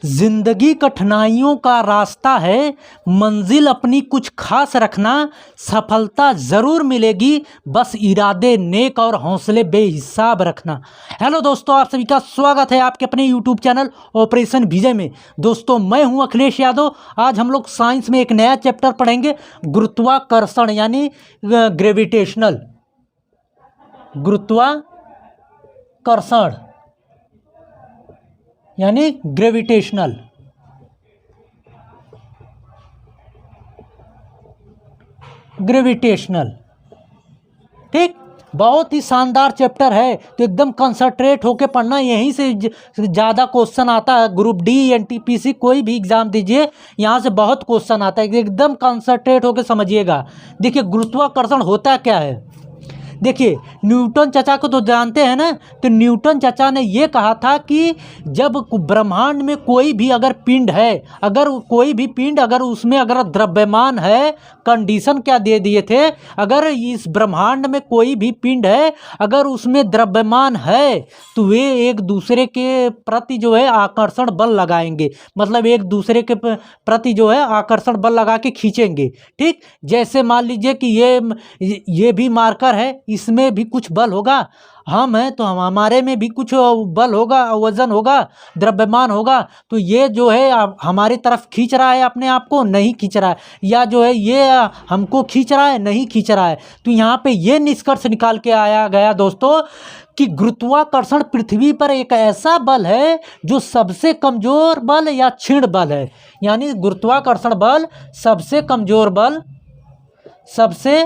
जिंदगी कठिनाइयों का रास्ता है, मंजिल अपनी कुछ खास रखना, सफलता ज़रूर मिलेगी, बस इरादे नेक और हौसले बेहिसाब रखना। हेलो दोस्तों, आप सभी का स्वागत है आपके अपने यूट्यूब चैनल ऑपरेशन विजय में। दोस्तों, मैं हूं अखिलेश यादव। आज हम लोग साइंस में एक नया चैप्टर पढ़ेंगे, गुरुत्वाकर्षण यानी ग्रेविटेशनल, गुरुत्वाकर्षण यानी ग्रेविटेशनल। ठीक, बहुत ही शानदार चैप्टर है, तो एकदम कंसंट्रेट होके पढ़ना। यहीं से ज़्यादा क्वेश्चन आता है। ग्रुप डी एनटीपीसी कोई भी एग्जाम दीजिए, यहाँ से बहुत क्वेश्चन आता है। एकदम कंसंट्रेट होके समझिएगा। देखिए, गुरुत्वाकर्षण होता क्या है। देखिए, न्यूटन चाचा को तो जानते हैं ना। तो न्यूटन चाचा ने ये कहा था कि जब ब्रह्मांड में कोई भी अगर पिंड है, अगर कोई भी पिंड अगर उसमें अगर द्रव्यमान है, कंडीशन क्या दे दिए थे, अगर इस ब्रह्मांड में कोई भी पिंड है अगर उसमें द्रव्यमान है तो वे एक दूसरे के प्रति जो है आकर्षण बल लगाएंगे। मतलब एक दूसरे के प्रति जो है आकर्षण बल लगा के खींचेंगे। ठीक, जैसे मान लीजिए कि ये भी मार्कर है, इसमें भी कुछ बल होगा। हम हैं तो हमारे में भी कुछ बल होगा, वजन होगा, द्रव्यमान होगा। तो ये जो है हमारी तरफ खींच रहा है, अपने आप को नहीं खींच रहा है, या जो है ये हमको खींच रहा है, नहीं खींच रहा है। तो यहाँ पे ये निष्कर्ष निकाल के आया गया दोस्तों कि गुरुत्वाकर्षण पृथ्वी पर एक ऐसा बल है जो सबसे कमजोर बल या क्षीण बल है। यानी गुरुत्वाकर्षण बल सबसे कमजोर बल, सबसे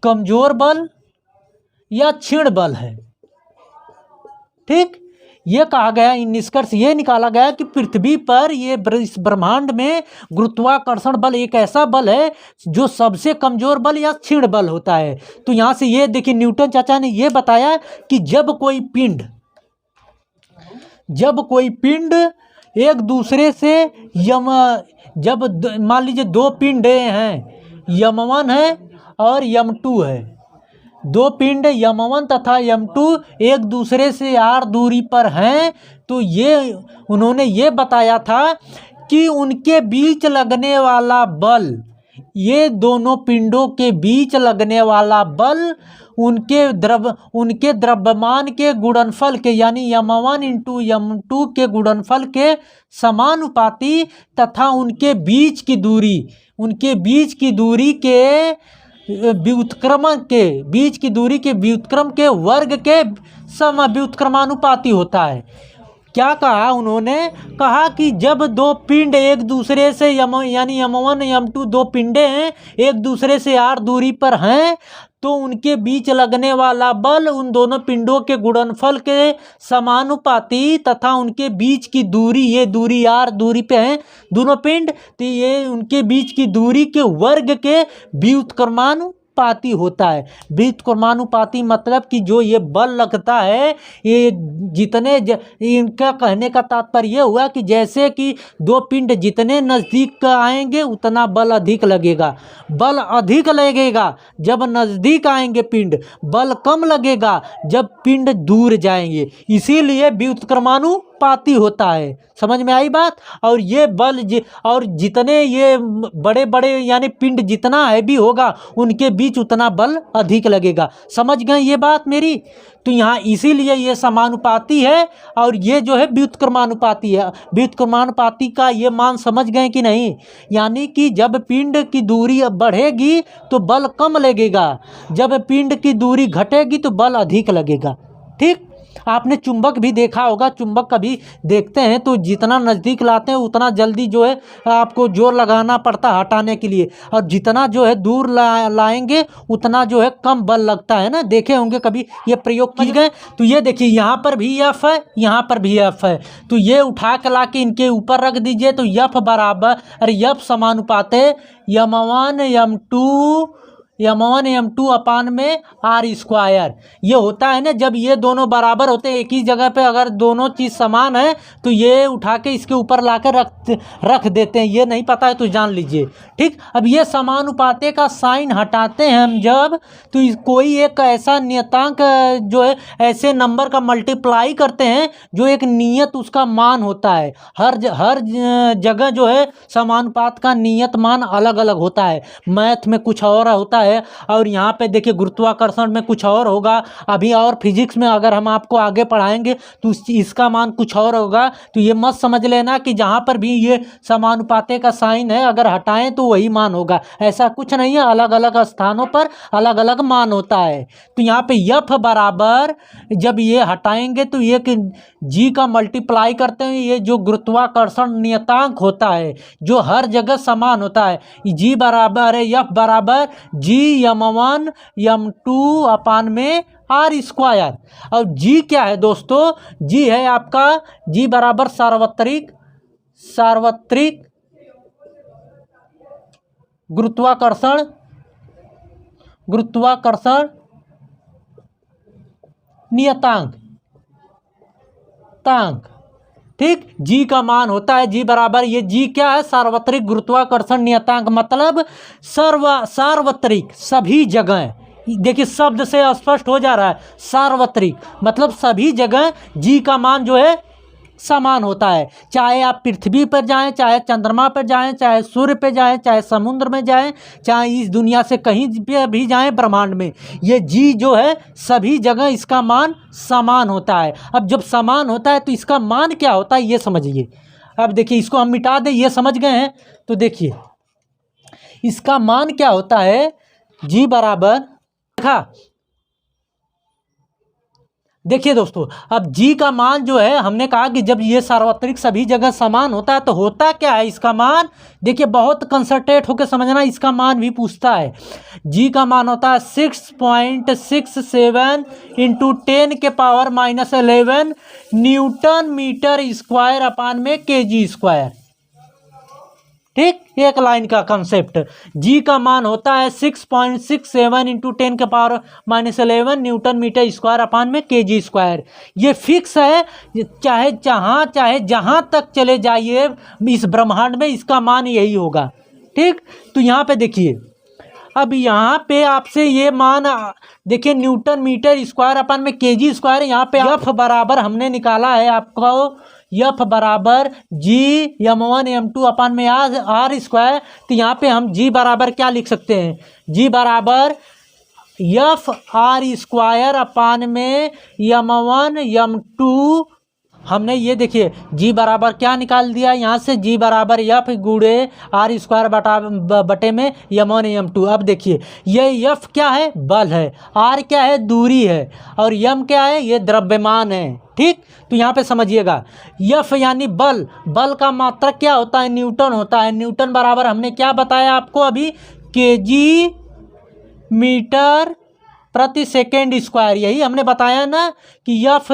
कमजोर बल या क्षीण बल है। ठीक, ये कहा गया, निष्कर्ष ये निकाला गया कि पृथ्वी पर इस ब्रह्मांड में गुरुत्वाकर्षण बल एक ऐसा बल है जो सबसे कमजोर बल या क्षीण बल होता है। तो यहाँ से ये देखिए, न्यूटन चाचा ने ये बताया कि जब कोई पिंड एक दूसरे से जब मान लीजिए दो पिंड हैं, यम1 है और यम2 है। दो पिंड यम1 तथा यम2 एक दूसरे से r दूरी पर हैं। तो ये उन्होंने ये बताया था कि उनके बीच लगने वाला बल, ये दोनों पिंडों के बीच लगने वाला बल उनके द्रव्यमान के गुणनफल के, यानी यम1 इंटू यम2 के गुणनफल के समानुपाती तथा उनके बीच की दूरी के व्युत्क्रम के वर्ग के व्युत्क्रमानुपाती होता है। क्या कहा उन्होंने? कहा कि जब दो पिंड एक दूसरे से यानी यम1 यम2 दो पिंडे हैं, एक दूसरे से r दूरी पर हैं, तो उनके बीच लगने वाला बल उन दोनों पिंडों के गुणनफल के समानुपाती तथा उनके बीच की दूरी, ये दूरी r दूरी पे हैं दोनों पिंड, तो ये उनके बीच की दूरी के वर्ग के व्युत्क्रमानुपाती होता है। व्युत्क्रमानुपाती मतलब कि जो ये बल लगता है, ये इनका कहने का तात्पर्य ये हुआ कि जैसे कि दो पिंड जितने नज़दीक आएंगे उतना बल अधिक लगेगा। जब नज़दीक आएंगे पिंड, बल कम लगेगा जब पिंड दूर जाएंगे। इसीलिए व्युत्क्रमानुपाती होता है। समझ में आई बात? और ये बल और जितने ये बड़े बड़े यानी पिंड जितना हैवी होगा उनके बीच उतना बल अधिक लगेगा। समझ गए ये बात मेरी? तो यहाँ इसीलिए ये समानुपाती है और ये जो है व्युत्क्रमानुपाती है। व्युत्क्रमानुपाती का ये मान समझ गए कि नहीं? यानी कि जब पिंड की दूरी बढ़ेगी तो बल कम लगेगा, जब पिंड की दूरी घटेगी तो बल अधिक लगेगा। ठीक, आपने चुंबक भी देखा होगा। चुंबक कभी देखते हैं तो जितना नज़दीक लाते हैं उतना जल्दी जो है आपको जोर लगाना पड़ता है हटाने के लिए, और जितना जो है दूर लाएंगे उतना जो है कम बल लगता है ना। देखे होंगे कभी ये प्रयोग किए गए। तो ये देखिए, यहाँ पर भी F है, यहाँ पर भी F है। तो ये उठा के ला के इनके ऊपर रख दीजिए तो F समानुपात है यम1 यम2 m1 m2 अपान में आर स्क्वायर। ये होता है ना जब ये दोनों बराबर होते हैं एक ही जगह पे, अगर दोनों चीज़ समान है तो ये उठा के इसके ऊपर लाकर रख देते हैं। ये नहीं पता है तो जान लीजिए, ठीक। अब ये समानुपाते का साइन हटाते हैं हम जब, तो कोई एक ऐसा नियतांक जो है ऐसे नंबर का मल्टीप्लाई करते हैं जो एक नियत उसका मान होता है। हर जगह जो है समानुपात का नियत मान अलग अलग होता है। मैथ में कुछ और होता है और यहाँ पे देखिए गुरुत्वाकर्षण में कुछ और होगा। अभी और फिजिक्स में अगर हम आपको आगे पढ़ाएंगे तो इसका मान कुछ और होगा। तो ये मत समझ लेना कि जहाँ पर भी ये समानुपाते का साइन है अगर हटाएं तो वही मान होगा, ऐसा कुछ नहीं है। अलग अलग स्थानों पर अलग अलग मान होता है। तो यहाँ पे यफ बराबर जब ये हटाएंगे तो ये जी का मल्टीप्लाई करते हैं, ये जो गुरुत्वाकर्षण नियतांक होता है जो हर जगह समान होता है, जी बराबर है यफ बराबर जी m1 m2 अपान में आर स्क्वायर। और जी क्या है दोस्तों, जी है आपका जी बराबर सार्वत्रिक गुरुत्वाकर्षण नियतांक, ठीक। जी का मान होता है जी बराबर, ये जी क्या है, सार्वत्रिक गुरुत्वाकर्षण नियतांक, मतलब सार्वत्रिक सभी जगह। देखिए शब्द से स्पष्ट हो जा रहा है, सार्वत्रिक मतलब सभी जगह जी का मान जो है समान होता है। चाहे आप पृथ्वी पर जाएं, चाहे चंद्रमा पर जाएं, चाहे सूर्य पे जाएं, चाहे समुद्र में जाएं, चाहे इस दुनिया से कहीं पे भी जाएं ब्रह्मांड में, ये जी जो है सभी जगह इसका मान समान होता है। अब जब समान होता है तो इसका मान क्या होता है ये समझिए। अब देखिए इसको हम मिटा दें, ये समझ गए हैं तो देखिए इसका मान क्या होता है, जी बराबर देखिए दोस्तों, अब जी का मान जो है हमने कहा कि जब ये सार्वत्रिक सभी जगह समान होता है तो होता क्या है इसका मान। देखिए बहुत कंसंट्रेट होकर समझना, इसका मान भी पूछता है। जी का मान होता है 6.67 into 10⁻⁻11 newton metre square upon में केजी स्क्वायर, ठीक। एक लाइन का कंसेप्ट, जी का मान होता है 6.67 into 10⁻⁻11 newton metre square upon में केजी स्क्वायर। ये फिक्स है, चाहे जहाँ तक चले जाइए इस ब्रह्मांड में इसका मान यही होगा, ठीक। तो यहाँ पे देखिए, अब यहाँ पे आपसे ये मान देखिए न्यूटन मीटर स्क्वायर अपान में केजी स्क्वायर, यहाँ पे एफ बराबर हमने निकाला है आपको, यफ बराबर जी m1 m2 अपान में आर स्क्वायर। तो यहाँ पे हम जी बराबर क्या लिख सकते हैं, जी बराबर यफ आर स्क्वायर अपान में m1 m2। हमने ये देखिए जी बराबर क्या निकाल दिया यहाँ से, जी बराबर यफ गुणे आर स्क्वायर बटे में m1 m2। अब देखिए ये यफ क्या है, बल है, आर क्या है, दूरी है, और यम क्या है, ये द्रव्यमान है, ठीक। तो यहाँ पे समझिएगा यफ यानी बल, बल का मात्रक क्या होता है, न्यूटन होता है। न्यूटन बराबर हमने क्या बताया आपको अभी, केजी मीटर प्रति सेकेंड स्क्वायर, यही हमने बताया ना कि यफ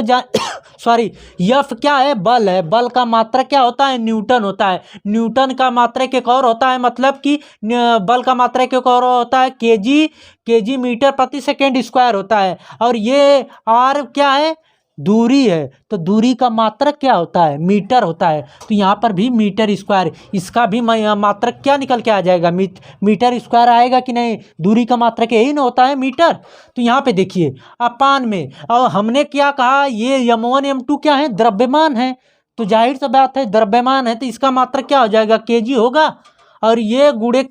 यफ क्या है, बल है, बल का मात्रक क्या होता है, न्यूटन होता है। न्यूटन का मात्रक एक और होता है, मतलब कि बल का मात्रक एक और होता है केजी मीटर प्रति सेकेंड स्क्वायर होता है। और ये आर क्या है, दूरी है, तो दूरी का मात्रक क्या होता है, मीटर होता है। तो यहाँ पर भी मीटर स्क्वायर, इसका भी मात्रक क्या निकल के आ जाएगा, मीटर स्क्वायर आएगा कि नहीं, दूरी का मात्रक यही ना होता है मीटर। तो यहाँ पे देखिए अपान में, और हमने क्या कहा, ये m1 m2 क्या है, द्रव्यमान है। तो जाहिर सी बात है द्रव्यमान है तो इसका मात्रक क्या हो जाएगा, केजी होगा, और ये गुणे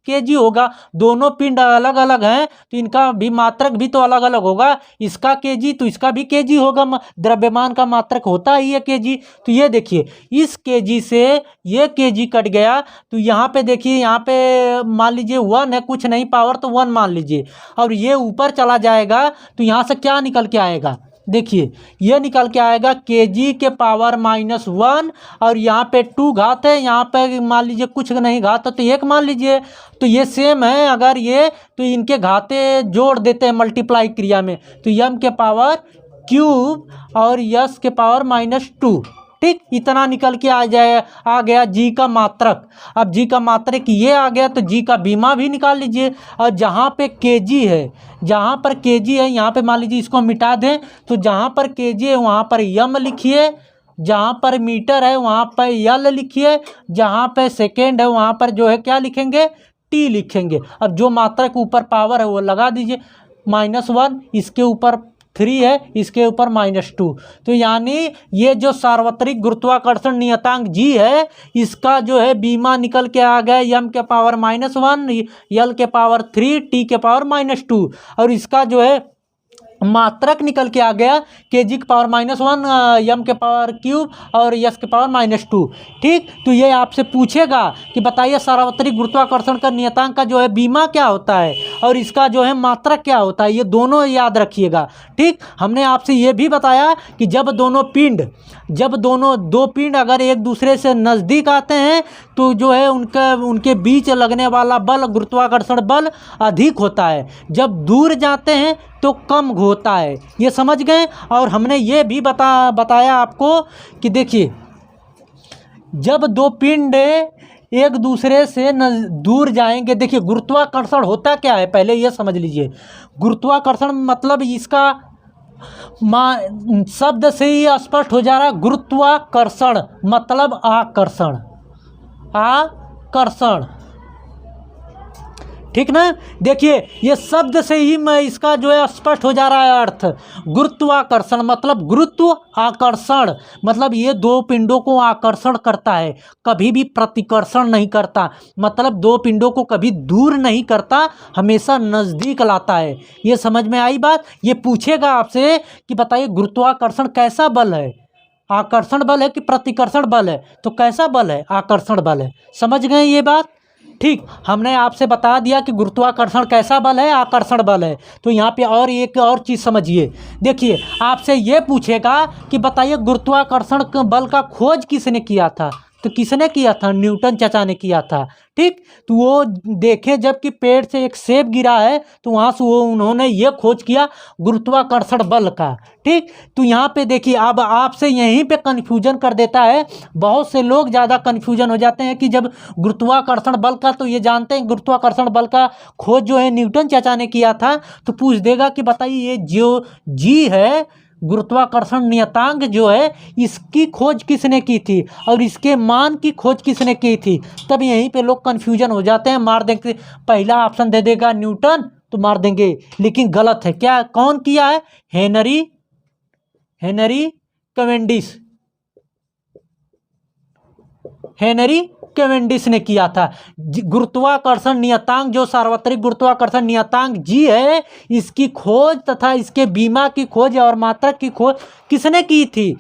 केजी होगा। दोनों पिंड अलग अलग हैं तो इनका भी मात्रक भी तो अलग अलग होगा, इसका केजी तो इसका भी केजी होगा, द्रव्यमान का मात्रक होता ही है केजी। तो ये देखिए इस केजी से ये केजी कट गया, तो यहाँ पे देखिए, यहाँ पे मान लीजिए 1 है, कुछ नहीं पावर तो 1 मान लीजिए, और ये ऊपर चला जाएगा तो यहाँ से क्या निकल के आएगा, देखिए ये निकल के आएगा केजी के पावर -1, और यहाँ पे 2 घात है, यहाँ पे मान लीजिए कुछ नहीं घात है तो 1 मान लीजिए। तो ये सेम है, अगर ये तो इनके घाते जोड़ देते हैं मल्टीप्लाई क्रिया में, तो m के पावर क्यूब और s के पावर -2, ठीक, इतना निकल के आ गया जी का मात्रक। अब जी का मात्रक ये आ गया तो जी का बीमा भी निकाल लीजिए। और जहाँ पे केजी है, जहाँ पर केजी है यहाँ पे मान लीजिए इसको मिटा दें, तो जहाँ पर केजी है वहाँ पर यम लिखिए, जहाँ पर मीटर है वहाँ पर यल लिखिए, जहाँ पे सेकेंड है वहाँ पर जो है क्या लिखेंगे, टी लिखेंगे। अब जो मात्रक ऊपर पावर है वो लगा दीजिए, -1, इसके ऊपर 3 है, इसके ऊपर -2। तो यानी ये जो सार्वत्रिक गुरुत्वाकर्षण नियतांक जी है, इसका जो है बीमा निकल के आ गया यम के पावर -1, यल के पावर 3, टी के पावर -2, और इसका जो है मात्रक निकल के आ गया केजी के पावर -1, यम के पावर क्यूब और यस के पावर -2। ठीक, तो ये आपसे पूछेगा कि बताइए सार्वत्रिक गुरुत्वाकर्षण का नियतांक का जो है बीमा क्या होता है और इसका जो है मात्रक क्या होता है, ये दोनों याद रखिएगा। ठीक, हमने आपसे ये भी बताया कि जब दो पिंड अगर एक दूसरे से नज़दीक आते हैं तो जो है उनके बीच लगने वाला बल, गुरुत्वाकर्षण बल अधिक होता है, जब दूर जाते हैं तो कम होता है। ये समझ गए। और हमने ये भी बताया आपको कि देखिए जब दो पिंड एक दूसरे से दूर जाएंगे, देखिए गुरुत्वाकर्षण होता क्या है पहले ये समझ लीजिए। गुरुत्वाकर्षण मतलब इसका शब्द से ही स्पष्ट हो जा रहा है। गुरुत्वाकर्षण मतलब आकर्षण, आकर्षण, ठीक ना। देखिए ये शब्द से ही मैं इसका जो है स्पष्ट हो जा रहा है अर्थ। गुरुत्वाकर्षण मतलब गुरुत्व, आकर्षण मतलब ये दो पिंडों को आकर्षण करता है, कभी भी प्रतिकर्षण नहीं करता। मतलब दो पिंडों को कभी दूर नहीं करता, हमेशा नज़दीक लाता है। ये समझ में आई बात। ये पूछेगा आपसे कि बताइए गुरुत्वाकर्षण कैसा बल है, आकर्षण बल है कि प्रतिकर्षण बल है, तो कैसा बल है, आकर्षण बल है। समझ गए ये बात। ठीक, हमने आपसे बता दिया कि गुरुत्वाकर्षण कैसा बल है, आकर्षण बल है। तो यहाँ पे और एक और चीज़ समझिए। देखिए आपसे ये पूछेगा कि बताइए गुरुत्वाकर्षण बल का खोज किसने किया था, तो किसने किया था, न्यूटन चाचा ने किया था। ठीक, तो वो देखें जबकि पेड़ से एक सेब गिरा है तो वहाँ से वो उन्होंने ये खोज किया गुरुत्वाकर्षण बल का। ठीक, तो यहाँ पे देखिए अब आपसे यहीं पे कन्फ्यूजन कर देता है। बहुत से लोग ज़्यादा कन्फ्यूजन हो जाते हैं कि जब गुरुत्वाकर्षण बल का, तो ये जानते हैं गुरुत्वाकर्षण बल का खोज जो है न्यूटन चाचा ने किया था, तो पूछ देगा कि बताइए ये जो जी है, गुरुत्वाकर्षण नियतांक जो है, इसकी खोज किसने की थी और इसके मान की खोज किसने की थी। तब यहीं पे लोग कन्फ्यूजन हो जाते हैं, मार देंगे पहला ऑप्शन दे देगा न्यूटन तो मार देंगे, लेकिन गलत है। क्या, कौन किया है, हेनरी कैवेंडिश ने किया था। गुरुत्वाकर्षण नियतांक जो सार्वत्रिक गुरुत्वाकर्षण नियतांक जी है, इसकी खोज तथा इसके बीमा की खोज और मात्रक की खोज किसने की थी,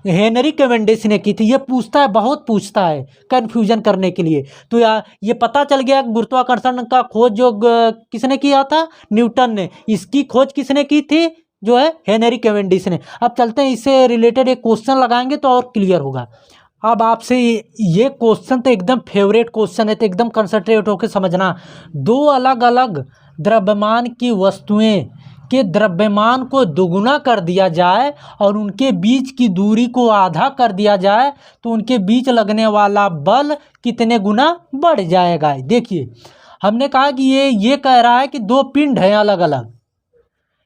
हेनरी कैवेंडिश ने की थी। ये पूछता है, बहुत पूछता है कंफ्यूजन करने के लिए। तो ये पता चल गया गुरुत्वाकर्षण का खोज जो किसने किया था, न्यूटन ने। इसकी खोज किसने की थी, जो है हेनरी कैवेंडिश ने। अब चलते हैं इससे रिलेटेड एक क्वेश्चन लगाएंगे तो और क्लियर होगा। अब आपसे ये क्वेश्चन तो एकदम फेवरेट क्वेश्चन है, तो एकदम कंसंट्रेट होकर समझना। दो अलग अलग द्रव्यमान की वस्तुएं के द्रव्यमान को दुगुना कर दिया जाए और उनके बीच की दूरी को आधा कर दिया जाए तो उनके बीच लगने वाला बल कितने गुना बढ़ जाएगा। देखिए हमने कहा कि ये कह रहा है कि दो पिंड हैं अलग अलग,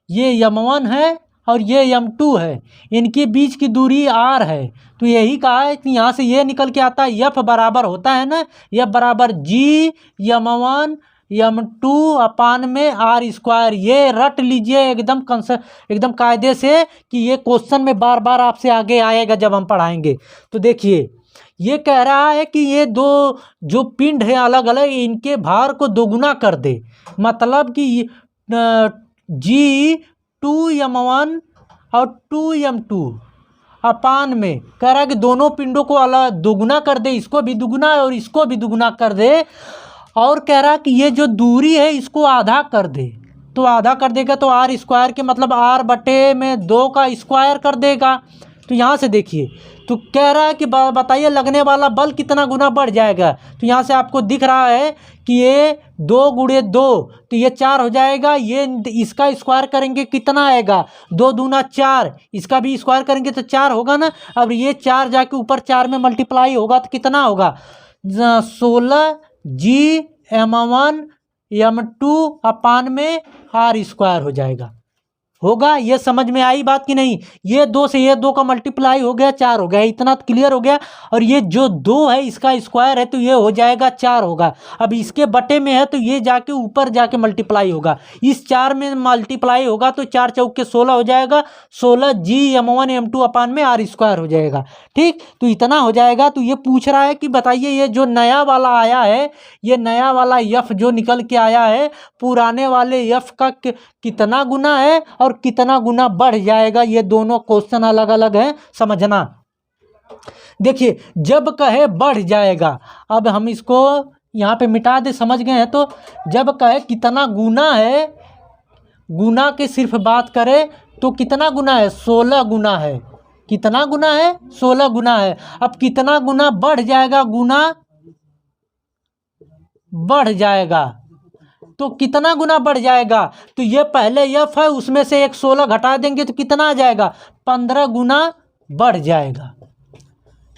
ये m1 है और ये m2 है, इनके बीच की दूरी r है। तो यही कहा है कि यहाँ से ये निकल के आता है F बराबर होता है ना, F बराबर G m1 m2 अपान में r²। ये रट लीजिए एकदम कायदे से कि ये क्वेश्चन में बार बार आपसे आगे आएगा जब हम पढ़ाएंगे। तो देखिए ये कह रहा है कि ये दो जो पिंड है अलग अलग, इनके भार को दोगुना कर दे। मतलब कि G2m1 और 2m2 अपान में कह रहा है कि दोनों पिंडों को अलग दुगुना कर दे, इसको भी दुगुना और इसको भी दुगुना कर दे। और कह रहा है कि ये जो दूरी है इसको आधा कर दे। तो आधा कर देगा तो r² के मतलब r/2 का स्क्वायर कर देगा। तो यहाँ से देखिए, तो कह रहा है कि बताइए लगने वाला बल कितना गुना बढ़ जाएगा। तो यहाँ से आपको दिख रहा है कि ये 2 गुणे 2, तो ये 4 हो जाएगा। ये इसका स्क्वायर करेंगे कितना आएगा, 2 दूना 4, इसका भी स्क्वायर करेंगे तो 4 होगा ना। अब ये 4 जाके ऊपर 4 में मल्टीप्लाई होगा तो कितना होगा, 16G/m1/m2 अपान में r स्क्वायर हो जाएगा। होगा, ये समझ में आई बात कि नहीं। ये 2 से ये 2 का मल्टीप्लाई हो गया, 4 हो गया, इतना क्लियर हो गया। और ये जो 2 है इसका स्क्वायर है तो ये हो जाएगा 4 होगा। अब इसके बटे में है तो ये जाके ऊपर जाके मल्टीप्लाई होगा, इस 4 में मल्टीप्लाई होगा तो 4 चौके 16 हो जाएगा, 16G/m1/m2 अपान में r स्क्वायर हो जाएगा। ठीक, तो इतना हो जाएगा। तो ये पूछ रहा है कि बताइए ये जो नया वाला आया है, ये नया वाला f जो निकल के आया है पुराने वाले f का कितना गुना है और कितना गुना बढ़ जाएगा। ये दोनों क्वेश्चन अलग अलग हैं, समझना। देखिए, जब कहे बढ़ जाएगा, अब हम इसको यहाँ पे मिटा दे, समझ गए हैं। तो जब कहे कितना गुना है, गुना की सिर्फ बात करें तो कितना गुना है, 16 गुना है। कितना गुना है, 16 गुना है। अब कितना गुना बढ़ जाएगा, गुना बढ़ जाएगा तो कितना गुना बढ़ जाएगा, तो ये पहले f है उसमें से एक 16 घटा देंगे तो कितना आ जाएगा, 15 गुना बढ़ जाएगा।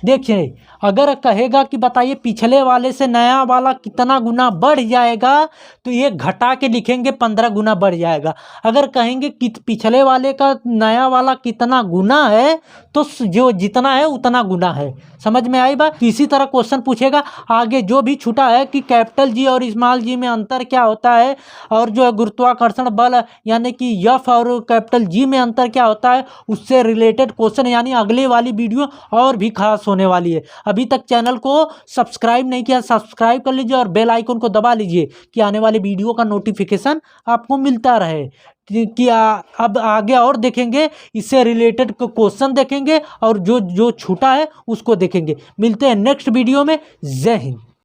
देखिए, अगर कहेगा कि बताइए पिछले वाले से नया वाला कितना गुना बढ़ जाएगा, तो ये घटा के लिखेंगे 15 गुना बढ़ जाएगा। अगर कहेंगे कि पिछले वाले का नया वाला कितना गुना है, तो जो जितना है उतना गुना है। समझ में आई बात। इसी तरह क्वेश्चन पूछेगा आगे, जो भी छूटा है कि कैपिटल जी और स्मॉल जी में अंतर क्या होता है, और जो है गुरुत्वाकर्षण बल यानी कि एफ और कैपिटल जी में अंतर क्या होता है, उससे रिलेटेड क्वेश्चन यानी अगले वाली वीडियो और भी खास होने वाली है। अभी तक चैनल को सब्सक्राइब नहीं किया, सब्सक्राइब कर लीजिए और बेल आइकन को दबा लीजिए कि आने वाली वीडियो का नोटिफिकेशन आपको मिलता रहे। कि अब आगे और देखेंगे, इससे रिलेटेड क्वेश्चन देखेंगे और जो छूटा है उसको देखेंगे। मिलते हैं नेक्स्ट वीडियो में। जय हिंद।